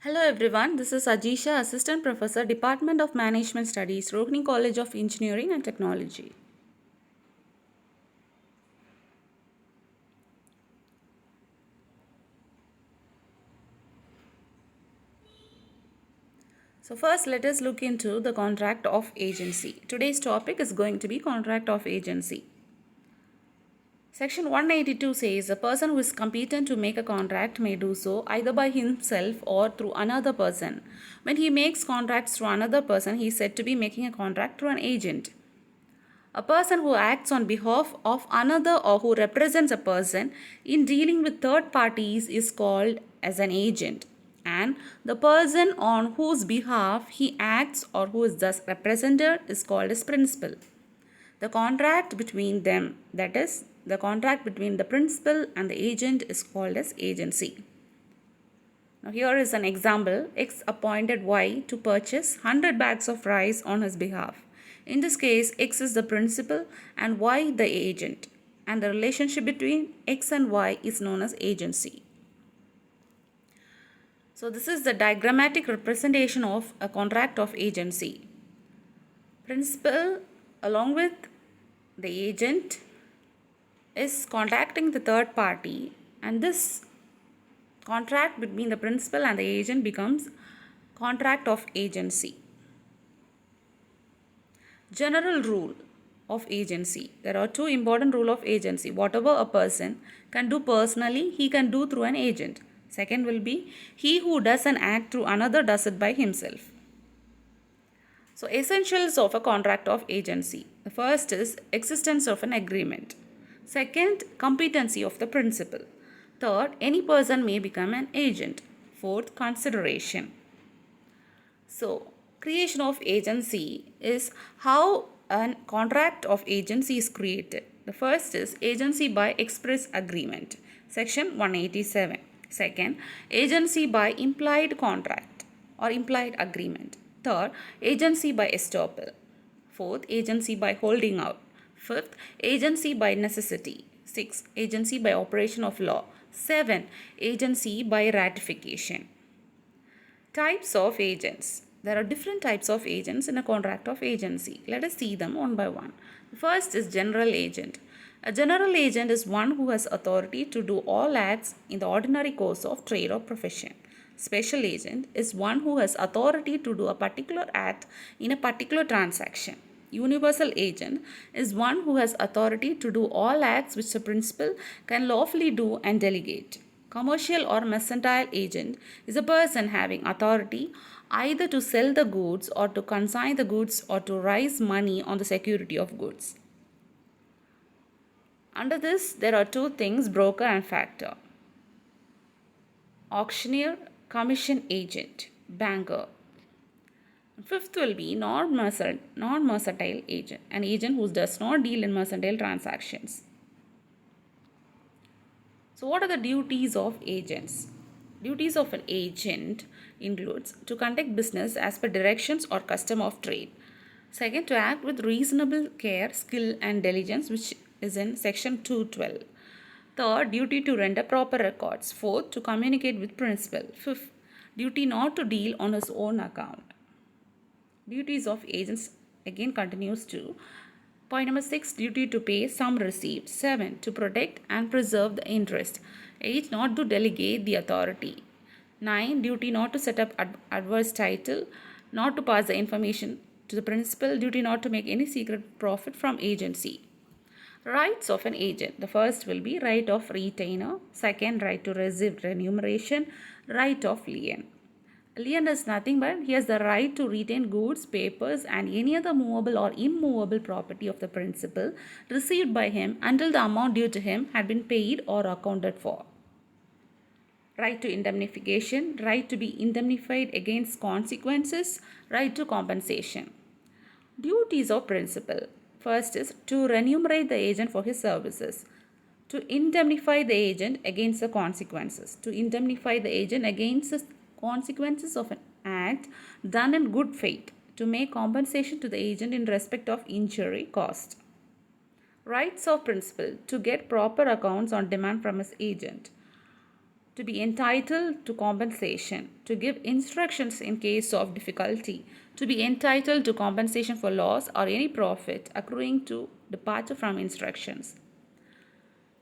Hello everyone, this is Ajisha, Assistant Professor, Department of Management Studies, Rohini College of Engineering and Technology. So first let us look into the contract of agency. Today's topic is going to be contract of agency. Section 182 says a person who is competent to make a contract may do so either by himself or through another person. When he makes contracts through another person, he is said to be making a contract through an agent. A person who acts on behalf of another or who represents a person in dealing with third parties is called as an agent. And the person on whose behalf he acts or who is thus represented is called as principal. The contract between them, that is, the contract between the principal and the agent, is called as agency. Now, here is an example. X appointed Y to purchase 100 bags of rice on his behalf. In this case, X is the principal and Y the agent, and the relationship between X and Y is known as agency. So, this is the diagrammatic representation of a contract of agency. Principal, along with the agent, is contacting the third party, and this contract between the principal and the agent becomes contract of agency. General rule of agency. There are two important rules of agency. Whatever a person can do personally, he can do through an agent. Second will be, he who does an act through another does it by himself. So, essentials of a contract of agency. The first is existence of an agreement. Second, competency of the principal. Third, any person may become an agent. Fourth, consideration. So, creation of agency is how a contract of agency is created. The first is agency by express agreement, section 187. Second, agency by implied contract or implied agreement. Third, agency by estoppel. Fourth, agency by holding out. Fifth, agency by necessity. Sixth, agency by operation of law. 7. Agency by ratification. Types of agents. There are different types of agents in a contract of agency. Let us see them one by one. First is general agent. A general agent is one who has authority to do all acts in the ordinary course of trade or profession. Special agent is one who has authority to do a particular act in a particular transaction. Universal agent is one who has authority to do all acts which the principal can lawfully do and delegate. Commercial or mercantile agent is a person having authority either to sell the goods or to consign the goods or to raise money on the security of goods. Under this, there are two things, broker and factor. Auctioneer, commission agent, banker. Fifth will be non-mercantile agent, an agent who does not deal in mercantile transactions. So what are the duties of agents? Duties of an agent includes to conduct business as per directions or custom of trade. Second, to act with reasonable care, skill and diligence, which is in section 212. Third, duty to render proper records. Fourth, to communicate with principal. Fifth, duty not to deal on his own account. Duties of agents again continues to point number 6, duty to pay some received. 7, to protect and preserve the interest. 8, not to delegate the authority. 9, duty not to set up adverse title, not to pass the information to the principal, duty not to make any secret profit from agency. Rights of an agent. The first will be right of retainer. Second, right to receive remuneration. Right of lien. Lien is nothing but he has the right to retain goods, papers and any other movable or immovable property of the principal received by him until the amount due to him had been paid or accounted for. Right to indemnification, right to be indemnified against consequences, right to compensation. Duties of principal. First is to remunerate the agent for his services. To indemnify the agent against the consequences. To indemnify the agent against the consequences of an act done in good faith, to make compensation to the agent in respect of injury caused. Rights of principal, to get proper accounts on demand from his agent. to be entitled to compensation, to give instructions in case of difficulty, to be entitled to compensation for loss or any profit accruing to departure from instructions.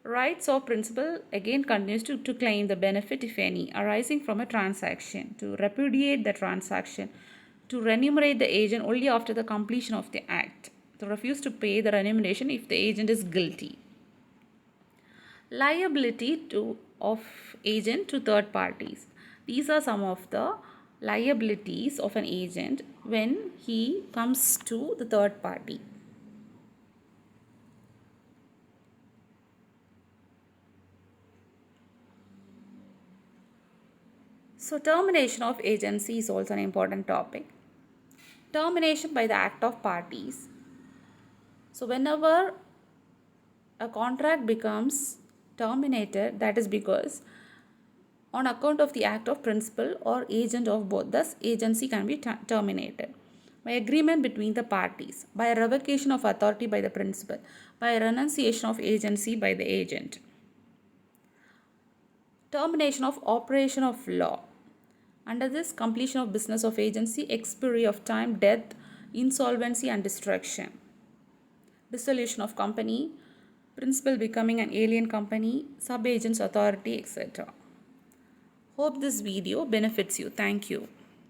Rights of principal again continues to claim the benefit, if any, arising from a transaction, to repudiate the transaction, to remunerate the agent only after the completion of the act, to refuse to pay the remuneration if the agent is guilty. Liability of agent to third parties. These are some of the liabilities of an agent when he comes to the third party. So termination of agency is also an important topic. Termination by the act of parties. So whenever a contract becomes terminated, that is because on account of the act of principal or agent of both, thus agency can be terminated by agreement between the parties, by a revocation of authority by the principal, by a renunciation of agency by the agent. Termination of operation of law. Under this, completion of business of agency, expiry of time, death, insolvency and destruction. Dissolution of company, principal becoming an alien company, sub-agent's authority, etc. Hope this video benefits you. Thank you.